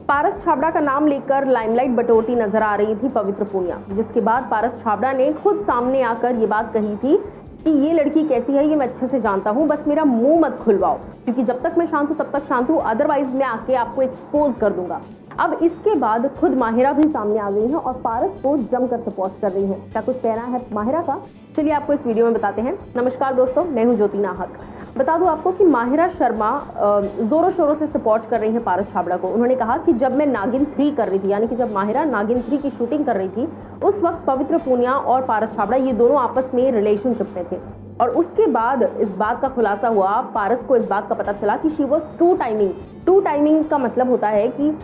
पारस छाबड़ा का नाम लेकर लाइमलाइट बटोरती नजर आ रही थी पवित्र पूनिया, जिसके बाद पारस छाबड़ा ने खुद सामने आकर ये बात कही थी कि ये लड़की कैसी है ये मैं अच्छे से जानता हूँ, बस मेरा मुंह मत खुलवाओ, क्योंकि जब तक मैं शांत हूँ तब तक शांत हूँ, अदरवाइज मैं आके आपको एक्सपोज कर दूंगा। अब इसके बाद खुद माहिरा भी सामने आ गई हैं और पारस को जमकर सपोर्ट कर रही हैं। क्या कुछ कहना है माहिरा का, चलिए आपको इस वीडियो में बताते हैं। नमस्कार दोस्तों, मैं हूं ज्योति नाहक। बता दूं आपको कि माहिरा शर्मा जोरों शोरों से सपोर्ट कर रही हैं पारस छाबड़ा को। उन्होंने कहा कि जब मैं नागिन 3 कर रही थी, यानी कि जब माहिरा नागिन 3 की शूटिंग कर रही थी, उस वक्त पवित्र पूनिया और पारस छाबड़ा ये दोनों आपस में रिलेशनशिप में थे। और उसके बाद इस बात का खुलासा हुआ, पारस को इस बात का पता चला कि she was two timing. Two timing का मतलब होता है कि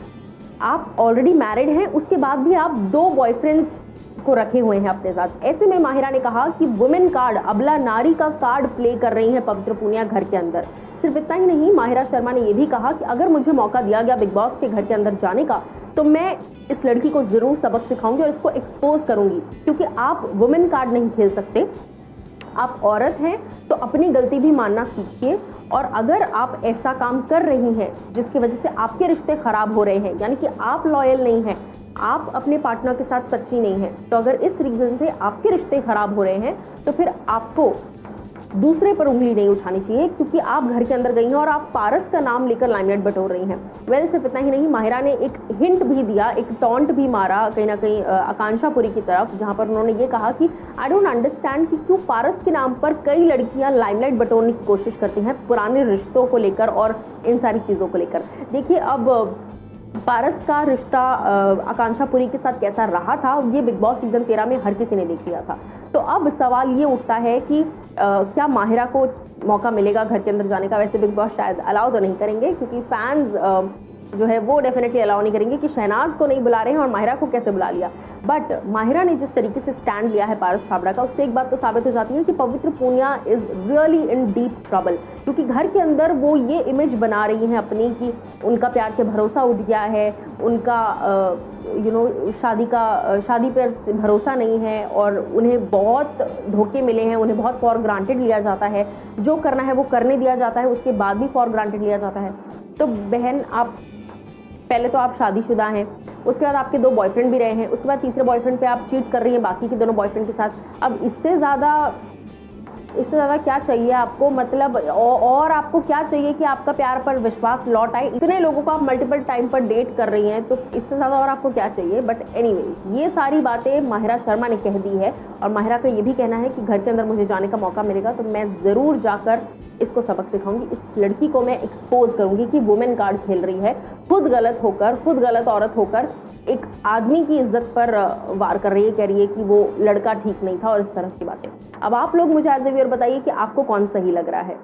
आप ऑलरेडी मैरिड हैं, उसके बाद भी आप 2 बॉयफ्रेंड्स को रखे हुए हैं अपने साथ। ऐसे में माहिरा ने कहा कि वुमेन कार्ड, अबला नारी का कार्ड प्ले कर रही है पवित्र पूनिया घर के अंदर। सिर्फ इतना ही नहीं, माहिरा शर्मा ने यह भी कहा कि अगर मुझे मौका दिया गया बिग बॉस के घर के अंदर जाने का, तो मैं इस लड़की को जरूर सबक सिखाऊंगी और इसको एक्सपोज करूंगी, क्योंकि आप वुमेन कार्ड नहीं खेल सकते। आप औरत हैं तो अपनी गलती भी मानना सीखिए, और अगर आप ऐसा काम कर रही हैं जिसकी वजह से आपके रिश्ते खराब हो रहे हैं, यानी कि आप लॉयल नहीं हैं, आप अपने पार्टनर के साथ सच्ची नहीं हैं, तो अगर इस रीजन से आपके रिश्ते खराब हो रहे हैं तो फिर आपको दूसरे पर उंगली नहीं उठानी चाहिए, क्योंकि आप घर के अंदर गई हैं और आप पारस का नाम लेकर लाइमलाइट बटोर रही हैं। वेल, सिर्फ इतना ही नहीं, माहिरा ने एक हिंट भी दिया, एक टॉन्ट भी मारा कहीं ना कहीं आकांक्षा पुरी की तरफ, जहां पर उन्होंने ये कहा कि आई डोंट अंडरस्टैंड कि क्यों पारस के नाम पर कई लड़कियां लाइमलाइट बटोरने की कोशिश करती हैं पुराने रिश्तों को लेकर और इन सारी चीज़ों को लेकर। देखिए, अब पारस का रिश्ता आकांक्षा पुरी के साथ कैसा रहा था, ये बिग बॉस सीजन 13 में हर किसी ने देख लिया था। तो अब सवाल ये उठता है कि क्या माहिरा को मौका मिलेगा घर के अंदर जाने का। वैसे बिग बॉस शायद अलाउ तो नहीं करेंगे, क्योंकि फैंस जो है वो डेफिनेटली अलाउ नहीं करेंगे कि शहनाज को नहीं बुला रहे हैं और माहिरा को कैसे बुला लिया। बट माहिरा ने जिस तरीके से स्टैंड लिया है पारस छाबड़ा का, उससे एक बात तो साबित हो जाती है कि Pavitra Punia is really in deep trouble, क्योंकि घर के अंदर वो ये इमेज बना रही हैं अपनी कि उनका प्यार से भरोसा उठ गया है, उनका शादी पर भरोसा नहीं है और उन्हें बहुत धोखे मिले हैं, उन्हें बहुत फॉर ग्रांटेड लिया जाता है, जो करना है वो करने दिया जाता है, उसके बाद भी फॉर ग्रांटेड लिया जाता है। तो बहन, आप पहले तो आप शादीशुदा हैं, उसके बाद आपके 2 बॉयफ्रेंड भी रहे हैं, उसके बाद तीसरे बॉयफ्रेंड पे आप चीट कर रही हैं बाकी के दोनों बॉयफ्रेंड के साथ। अब इससे ज़्यादा क्या चाहिए आपको, मतलब और आपको क्या चाहिए कि आपका प्यार पर विश्वास लौट आए। इतने लोगों को आप मल्टीपल टाइम पर डेट कर रही हैं, तो इससे ज़्यादा और आपको क्या चाहिए। बट एनीवेज, ये सारी बातें माहिरा शर्मा ने कह दी है और माहिरा का ये भी कहना है कि घर के अंदर मुझे जाने का मौका मिलेगा तो मैं ज़रूर जाकर इसको सबक सिखाऊंगी, इस लड़की को मैं एक्सपोज करूंगी कि वुमेन कार्ड खेल रही है, खुद गलत औरत होकर एक आदमी की इज्जत पर वार कर रही है, कह रही है कि वो लड़का ठीक नहीं था और इस तरह की बातें। अब आप लोग मुझे एज ए व्यूअर बताइए कि आपको कौन सही लग रहा है।